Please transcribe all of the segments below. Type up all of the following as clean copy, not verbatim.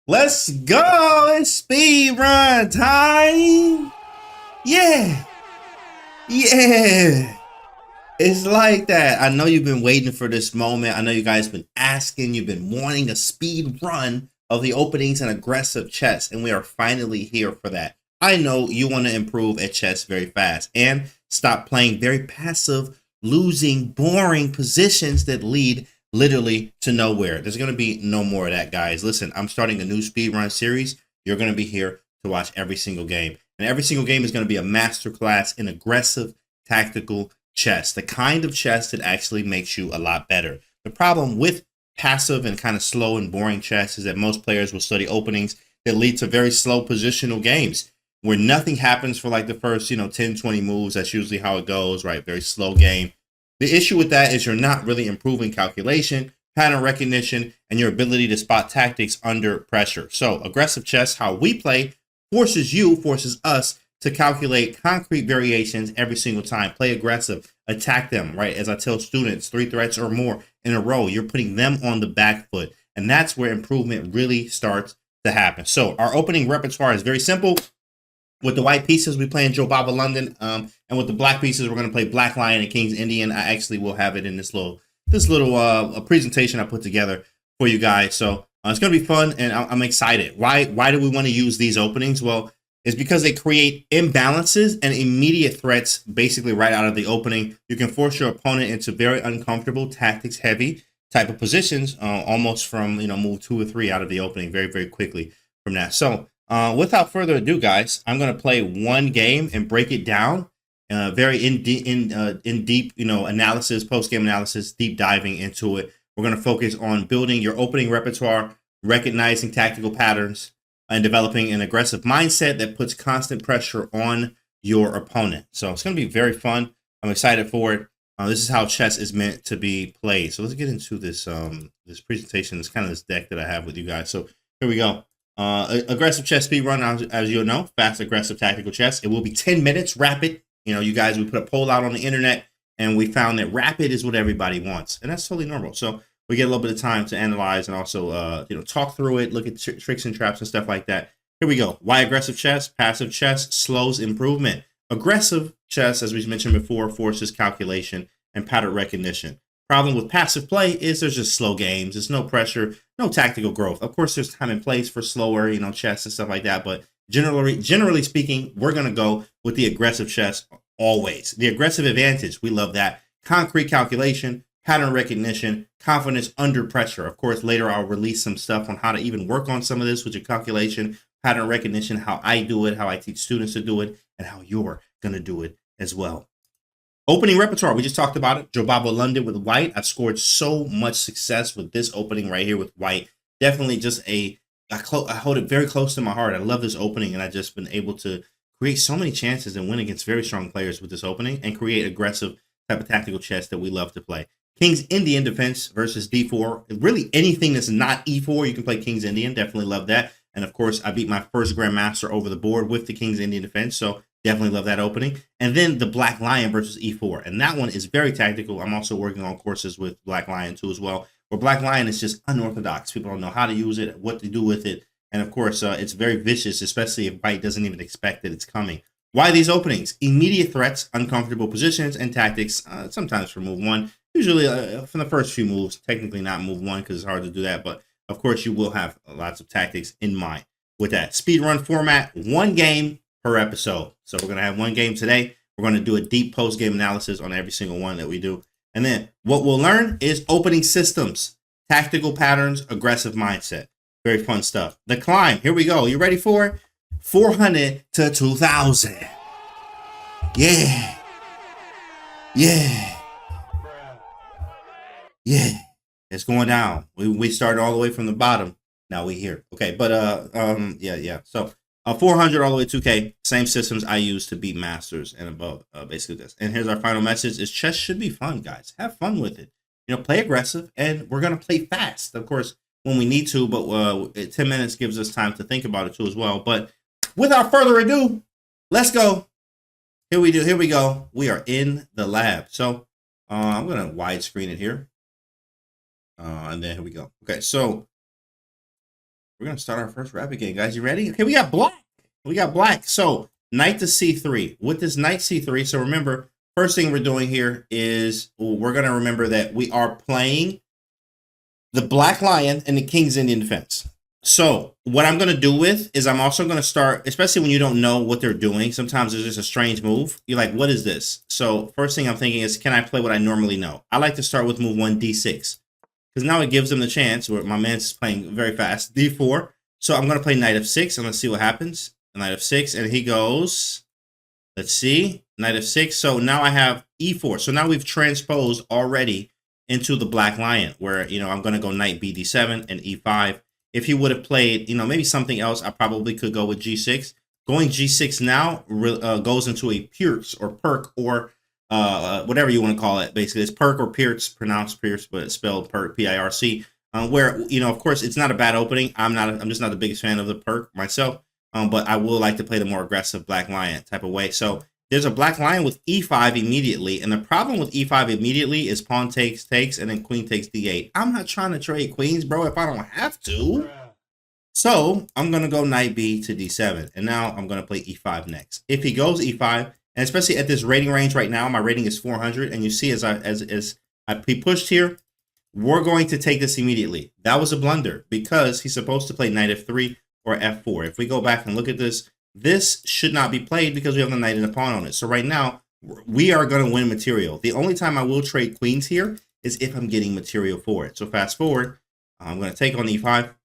Let's go! It's speed run time! Yeah! Yeah! It's like that. I know you've been waiting for this moment. I know you guys been asking, you've been wanting a speed run of the openings and aggressive chess, and we are finally here for that. I know you want to improve at chess very fast and stop playing very passive, losing, boring positions that lead literally to nowhere. There's going to be no more of that, guys. Listen, I'm starting a new speedrun series. You're going to be here to watch every single game. And every single game is going to be a masterclass in aggressive, tactical chess, the kind of chess that actually makes you a lot better. The problem with passive and kind of slow and boring chess is that most players will study openings that lead to very slow positional games where nothing happens for like the first, 10, 20 moves. That's usually how it goes, right? Very slow game. The issue with that is you're not really improving calculation, pattern recognition, and your ability to spot tactics under pressure. So aggressive chess, how we play, forces us to calculate concrete variations every single time. Play aggressive, attack them, right? As I tell students, 3 threats or more in a row, you're putting them on the back foot. And that's where improvement really starts to happen. So our opening repertoire is very simple. With the white pieces, we play in JOBAVA London, and with the black pieces, we're going to play Black Lion and King's Indian. I actually will have it in this little presentation I put together for you guys. So it's going to be fun, and I'm excited. Why do we want to use these openings? Well, it's because they create imbalances and immediate threats basically right out of the opening. You can force your opponent into very uncomfortable, tactics-heavy type of positions, almost from move 2 or 3 out of the opening very, very quickly from that. So without further ado, guys, I'm going to play one game and break it down. Very in deep, analysis, post-game analysis, deep diving into it. We're going to focus on building your opening repertoire, recognizing tactical patterns, and developing an aggressive mindset that puts constant pressure on your opponent. So it's going to be very fun. I'm excited for it. This is how chess is meant to be played. So let's get into this this presentation. It's kind of this deck that I have with you guys. So here we go. Aggressive chess speed run, as you'll know, fast, aggressive, tactical chess. It will be 10 minutes, rapid. You guys, we put a poll out on the internet, and we found that rapid is what everybody wants, and that's totally normal. So we get a little bit of time to analyze and also, talk through it, look at tricks and traps and stuff like that. Here we go. Why aggressive chess? Passive chess slows improvement. Aggressive chess, as we mentioned before, forces calculation and pattern recognition. Problem with passive play is there's just slow games. There's no pressure, no tactical growth. Of course, there's time and place for slower, chess and stuff like that. But generally speaking, we're going to go with the aggressive chess always. The aggressive advantage, we love that. Concrete calculation, pattern recognition, confidence under pressure. Of course, later I'll release some stuff on how to even work on some of this with your calculation, pattern recognition, how I do it, how I teach students to do it, and how you're going to do it as well. Opening repertoire, we just talked about it. JOBAVA London with white. I've scored so much success with this opening right here with white. Definitely just I hold it very close to my heart. I love this opening, and I've just been able to create so many chances and win against very strong players with this opening and create aggressive type of tactical chess that we love to play. King's Indian defense versus d4. Really anything that's not e4, you can play King's Indian. Definitely love that. And of course, I beat my first grandmaster over the board with the King's Indian defense. So definitely love that opening. And then the Black Lion versus e4. And that one is very tactical. I'm also working on courses with Black Lion too as well, where Black Lion is just unorthodox. People don't know how to use it, what to do with it. And of course, it's very vicious, especially if white doesn't even expect that it's coming. Why these openings? Immediate threats, uncomfortable positions, and tactics, sometimes for move 1. Usually from the first few moves, technically not move 1 because it's hard to do that. But of course, you will have lots of tactics in mind with that. Speedrun format, 1 game per episode. So we're going to have 1 game today. We're going to do a deep post-game analysis on every single one that we do. And then what we'll learn is opening systems, tactical patterns, aggressive mindset. Very fun stuff. The climb. Here we go. You ready for it? 400 to 2,000. Yeah. Yeah. Yeah. It's going down. We started all the way from the bottom. Now we here. Okay, but yeah. So 400 all the way to 2K. Same systems I use to beat masters and above. Basically this. And here's our final message: is chess should be fun, guys. Have fun with it. Play aggressive, and we're gonna play fast, of course, when we need to. But 10 minutes gives us time to think about it too as well. But without further ado, let's go. Here we go. We are in the lab. So I'm gonna widescreen it here. And then here we go. Okay, so We're gonna start our first rapid game, guys. You ready? Okay, we got black. We got black. So knight to c3. With this knight c3, so remember, first thing we're doing here is we're gonna remember that we are playing the black lion and the king's Indian defense. So what I'm gonna do with is I'm also gonna start, especially when you don't know what they're doing. Sometimes there's just a strange move. You're like, what is this? So first thing I'm thinking is, can I play what I normally know? I like to start with move 1, d6. Because now it gives them the chance, where my man's playing very fast, d4. So I'm going to play knight f6, and let's see what happens. Knight f6, and he goes, let's see, knight f6. So now I have e4. So now we've transposed already into the black lion, where, you know, I'm going to go knight b d7 and e5. If he would have played, you know, maybe something else, I probably could go with g6. Going g6 now goes into a pierce or perk or whatever you want to call it. Basically, it's perk or pierce, pronounced pierce, but it's spelled perk, P-I-R-C. Where, you know, of course, it's not a bad opening. I'm just not the biggest fan of the perk myself, but I will like to play the more aggressive black lion type of way. So there's a black lion with e5 immediately, and the problem with e5 immediately is pawn takes, and then queen takes d8. I'm not trying to trade queens, bro, if I don't have to. So I'm gonna go knight b to d7, and now I'm gonna play e5 next. If he goes e5. And especially at this rating range right now, my rating is 400. And you see, as I pushed here, we're going to take this immediately. That was a blunder because he's supposed to play knight f3 or f4. If we go back and look at this, this should not be played because we have the knight and the pawn on it. So right now, we are going to win material. The only time I will trade queens here is if I'm getting material for it. So fast forward, I'm going to take on e5,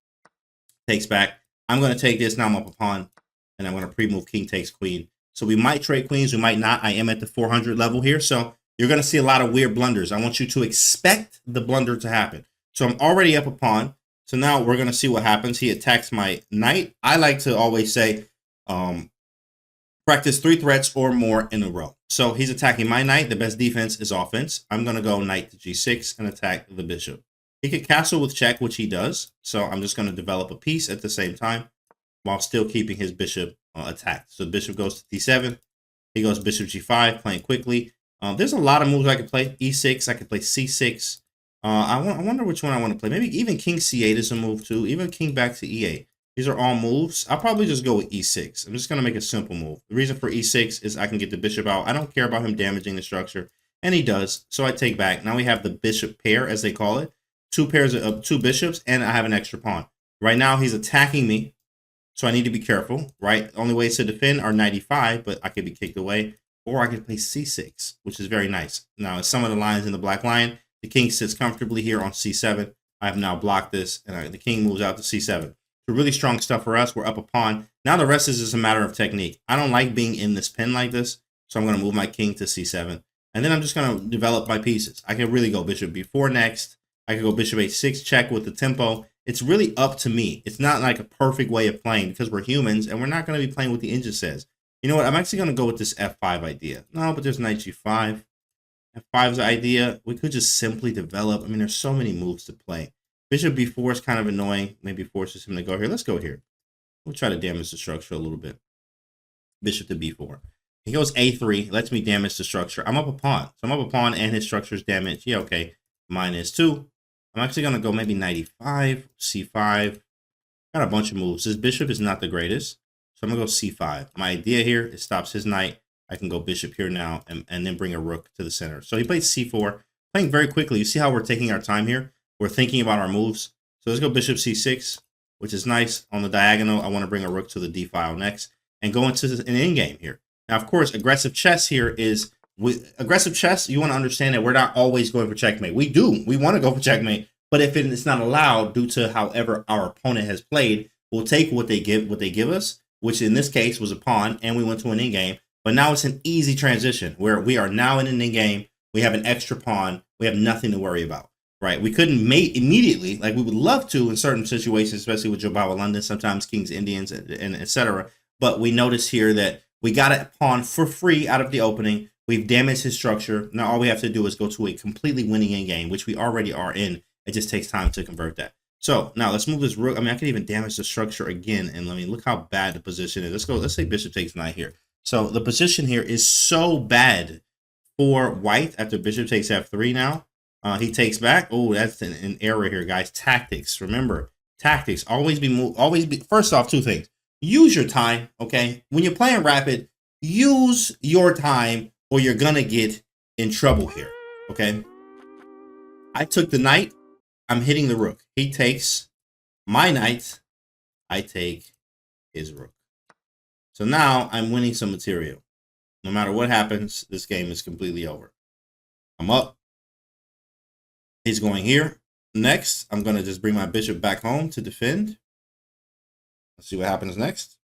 takes back. I'm going to take this. Now I'm up a pawn, and I'm going to pre-move king takes queen. So we might trade queens, we might not. I am at the 400 level here, so you're going to see a lot of weird blunders. I want you to expect the blunder to happen. So I'm already up a pawn. So now we're going to see what happens. He attacks my knight. I like to always say, practice 3 threats or more in a row. So he's attacking my knight. The best defense is offense. I'm going to go knight to g6 and attack the bishop. He could castle with check, which he does. So I'm just going to develop a piece at the same time while still keeping his bishop attacked. So the bishop goes to d7. He goes bishop g5, playing quickly. There's a lot of moves I could play. e6, I could play c6. I wonder which one I want to play. Maybe even king c8 is a move too. Even king back to e8. These are all moves. I'll probably just go with e6. I'm just going to make a simple move. The reason for e6 is I can get the bishop out. I don't care about him damaging the structure. And he does. So I take back. Now we have the bishop pair, as they call it. 2 pairs of 2 bishops, and I have an extra pawn. Right now he's attacking me. So I need to be careful, right? Only ways to defend are knight e5, but I could be kicked away. Or I could play c6, which is very nice. Now, some of the lines in the black lion, the king sits comfortably here on c7. I have now blocked this, and the king moves out to c7. So really strong stuff for us. We're up a pawn. Now the rest is just a matter of technique. I don't like being in this pin like this, so I'm going to move my king to c7. And then I'm just going to develop my pieces. I can really go bishop b4 next. I could go bishop h6 check with the tempo. It's really up to me. It's not like a perfect way of playing because we're humans and we're not going to be playing what the engine says. You know what? I'm actually going to go with this f5 idea. No, but there's knight g5. f5 is the idea. We could just simply develop. I mean, there's so many moves to play. Bishop b4 is kind of annoying. Maybe forces him to go here. Let's go here. We'll try to damage the structure a little bit. Bishop to b4. He goes a3. Lets me damage the structure. I'm up a pawn. So I'm up a pawn and his structure is damaged. Yeah, okay. -2. I'm actually going to go maybe knight e5, c5. Got a bunch of moves. This bishop is not the greatest. So I'm going to go c5. My idea here, it stops his knight. I can go bishop here now and then bring a rook to the center. So he plays c4, playing very quickly. You see how we're taking our time here? We're thinking about our moves. So let's go bishop c6, which is nice. On the diagonal, I want to bring a rook to the d file next and go into an endgame here. Now, of course, aggressive chess here is... aggressive chess, you want to understand that we're not always going for checkmate. We do. We want to go for checkmate. But if it's not allowed due to however our opponent has played, we'll take what they give us, which in this case was a pawn, and we went to an endgame. But now it's an easy transition where we are now in an endgame. We have an extra pawn. We have nothing to worry about, right? We couldn't mate immediately like we would love to in certain situations, especially with JOBAVA London, sometimes Kings Indians, and etc. But we notice here that we got a pawn for free out of the opening. We've damaged his structure. Now all we have to do is go to a completely winning endgame, which we already are in. It just takes time to convert that. So now let's move this rook. I mean, I can even damage the structure again. And let me look how bad the position is. Let's go. Let's say bishop takes knight here. So the position here is so bad for white after bishop takes f3 now. He takes back. Oh, that's an error here, guys. Tactics. Remember, tactics. Always be first off, two things. Use your time, okay? When you're playing rapid, use your time or you're gonna get in trouble here, okay? I took the knight. I'm hitting the rook. He takes my knight. I take his rook. So now I'm winning some material. No matter what happens, this game is completely over. I'm up. He's going here. Next, I'm going to just bring my bishop back home to defend. Let's see what happens next.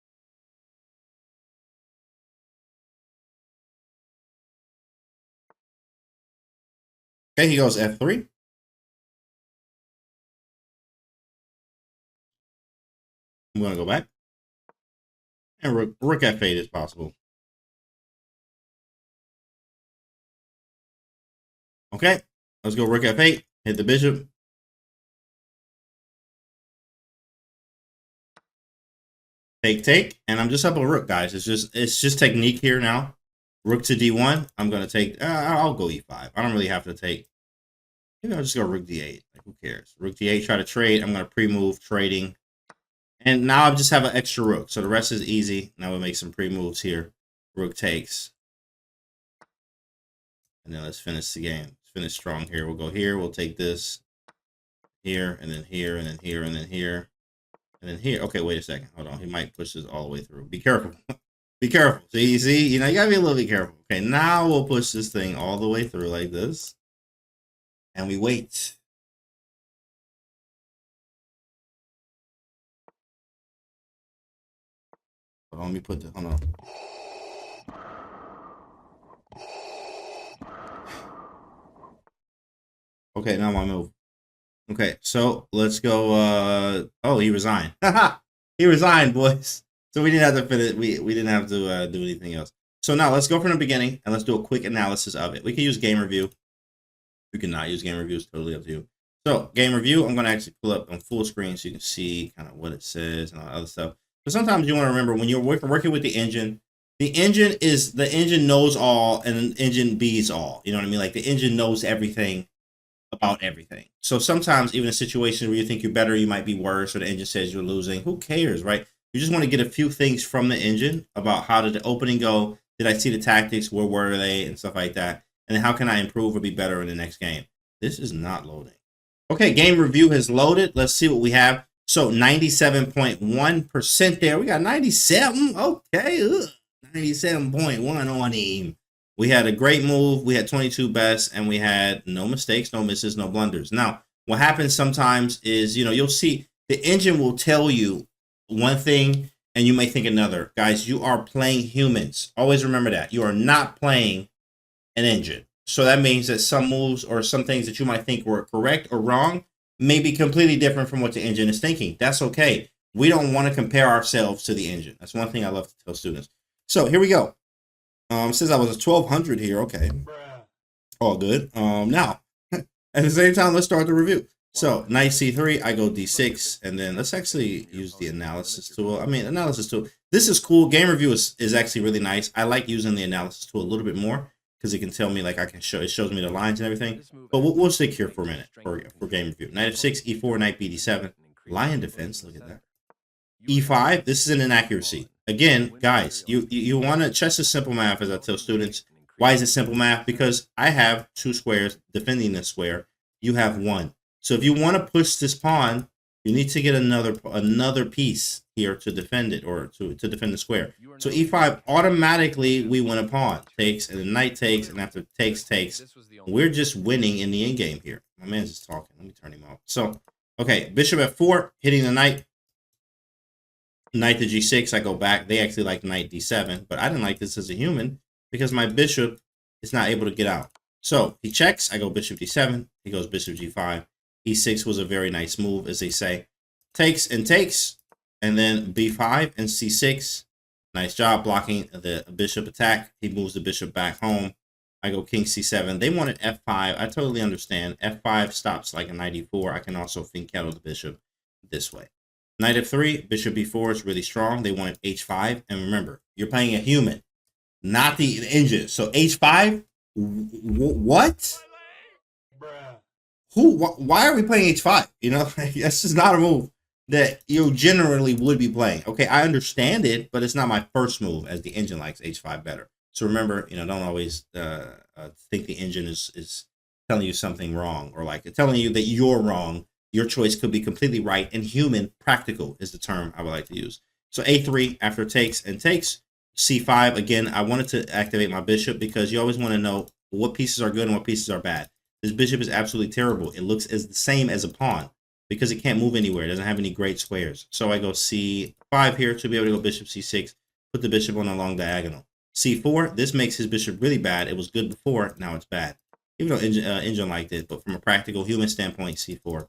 Okay, he goes f3. I'm going to go back. And rook f8 is possible. Okay, let's go rook f8. Hit the bishop. Take, and I'm just up a rook, guys. It's just technique here now. Rook to d1. I'm gonna take. I'll go e5. I don't really have to take. Maybe I'll just go rook d8. Like, who cares? Rook d8. Try to trade. I'm gonna pre-move trading, and now I just have an extra rook. So the rest is easy. Now we'll make some pre-moves here. Rook takes, and then let's finish the game. Let's finish strong here. We'll go here. We'll take this here, and then here, and then here, and then here. And then here, okay, wait a second. Hold on. He might push this all the way through. Be careful. Be careful. See, you know, you gotta be a little bit careful. Okay, now we'll push this thing all the way through like this. And we wait. Hold on, let me put the, hold on. Okay, now my move. Okay, so let's go. Oh, he resigned. He resigned, boys. So we didn't have to finish. We didn't have to do anything else. So now let's go from the beginning and let's do a quick analysis of it. We can use game review. You cannot use game review. It's totally up to you. So game review, I'm going to actually pull up on full screen so you can see kind of what it says and all that other stuff. But sometimes you want to remember when you're working with the engine engine knows all and engine bees all. You know what I mean? Like the engine knows everything about everything. So sometimes even a situation where you think you're better, you might be worse, or the engine says you're losing. Who cares, right? You just want to get a few things from the engine about how did the opening go? Did I see the tactics? Where were they? And stuff like that. And then how can I improve or be better in the next game? This is not loading. Okay, game review has loaded. Let's see what we have. So 97.1% there. We got 97. Okay, 97.1 on him. We had a great move. We had 22 best, and we had no mistakes, no misses, no blunders. Now, what happens sometimes is, you know, you'll see the engine will tell you one thing, and you may think another. Guys, you are playing humans. Always remember that. You are not playing an engine. So that means that some moves or some things that you might think were correct or wrong may be completely different from what the engine is thinking. That's okay. We don't want to compare ourselves to the engine. That's one thing I love to tell students. So here we go. Since I was a 1200 here, okay, all good. Now, at the same time, let's start the review. So, knight c3, I go d6, and then let's actually use the analysis tool. Analysis tool. This is cool. Game review is actually really nice. I like using the analysis tool a little bit more because it can tell me, like, it shows me the lines and everything. But we'll stick here for a minute for game review. Knight f6, e4, knight bd7, lion defense. Look at that. e5. This is an inaccuracy. Again, guys, you want to, chess is simple math, as I tell students. Why is it simple math? Because I have two squares defending this square. You have one. So if you want to push this pawn, you need to get another piece here to defend it, or to defend the square. So e5, automatically we win a pawn. Takes, and then knight takes, and after takes. We're just winning in the endgame here. My man's just talking. Let me turn him off. So, okay, bishop f4, hitting the knight. Knight to g6, I go back. They actually like knight d7, but I didn't like this as a human because my bishop is not able to get out. So he checks, I go bishop d7, he goes bishop g5. e6 was a very nice move, as they say. Takes, and then b5 and c6. Nice job blocking the bishop attack. He moves the bishop back home. I go king c7. They wanted f5. I totally understand. f5 stops like a knight e4. I can also fianchetto the bishop this way. Knight f3, bishop b4 is really strong. They wanted h5. And remember, you're playing a human, not the engine. So h5, what? Why are we playing h5? You know, that's just not a move. that you generally would be playing. Okay, I understand it, but it's not my first move, as the engine likes h5 better. So remember, don't always think the engine is telling you something wrong, or like telling you that you're wrong. Your choice could be completely right, and human, practical is the term I would like to use. So a3 after takes and takes, c5. Again, I wanted to activate my bishop because you always want to know what pieces are good and what pieces are bad. This bishop is absolutely terrible. It looks as the same as a pawn because it can't move anywhere. It doesn't have any great squares. So I go c5 here to be able to go bishop c6, put the bishop on a long diagonal. c4, this makes his bishop really bad. It was good before, now it's bad. Even though engine liked it, but from a practical human standpoint, c4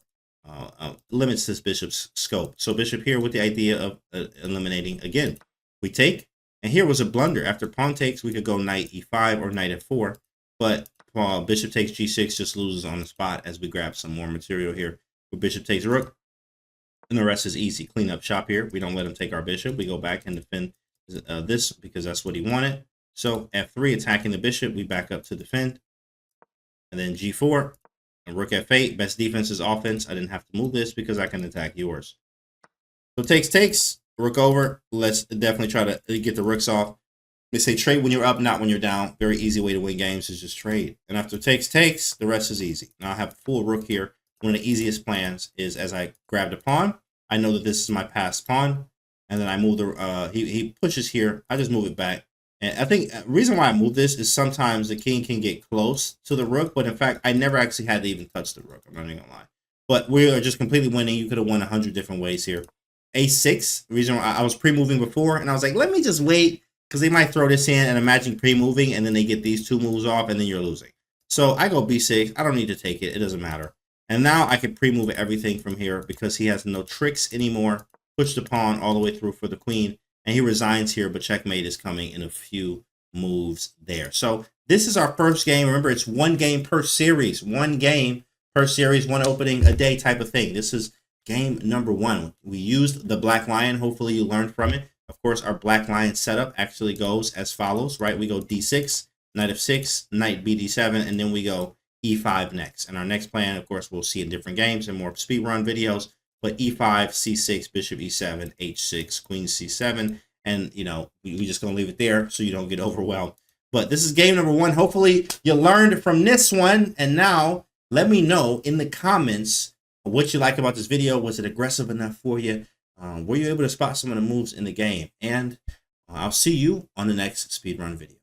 limits this bishop's scope. So bishop here with the idea of eliminating again. We take, and here was a blunder. After pawn takes, we could go knight e5 or knight f4, but bishop takes g6 just loses on the spot as we grab some more material here. Where bishop takes rook, and the rest is easy. Clean up shop here. We don't let him take our bishop. We go back and defend this because that's what he wanted. So f3, attacking the bishop, we back up to defend. And then g4, and rook f8, best defense is offense. I didn't have to move this because I can attack yours. So takes, rook over. Let's definitely try to get the rooks off. They say trade when you're up, not when you're down. Very easy way to win games is just trade. And after takes, the rest is easy. Now I have a full rook here. One of the easiest plans is as I grabbed a pawn, I know that this is my passed pawn. And then I move the, he pushes here. I just move it back. And I think the reason why I move this is sometimes the king can get close to the rook. But in fact, I never actually had to even touch the rook. I'm not even gonna lie. But we are just completely winning. You could have won 100 different ways here. a6, the reason why I was pre-moving before. And I was like, let me just wait, because they might throw this in and imagine pre-moving. And then they get these two moves off and then you're losing. So I go b6. I don't need to take it. It doesn't matter. And now I can pre-move everything from here because he has no tricks anymore. Push the pawn all the way through for the queen. And he resigns here, but checkmate is coming in a few moves there. So this is our first game. Remember, it's one game per series. One game per series, one opening a day type of thing. This is game number 1. We used the black lion. Hopefully you learned from it. Of course, our black lion setup actually goes as follows, right? We go d6, knight f6, knight bd7, and then we go e5 next. And our next plan, of course, we'll see in different games and more speedrun videos. But e5, c6, bishop e7, h6, queen c7, and we just gonna leave it there so you don't get overwhelmed. But this is game number 1. Hopefully you learned from this one, and now let me know in the comments what you like about this video. Was it aggressive enough for you? Were you able to spot some of the moves in the game? And I'll see you on the next speedrun video.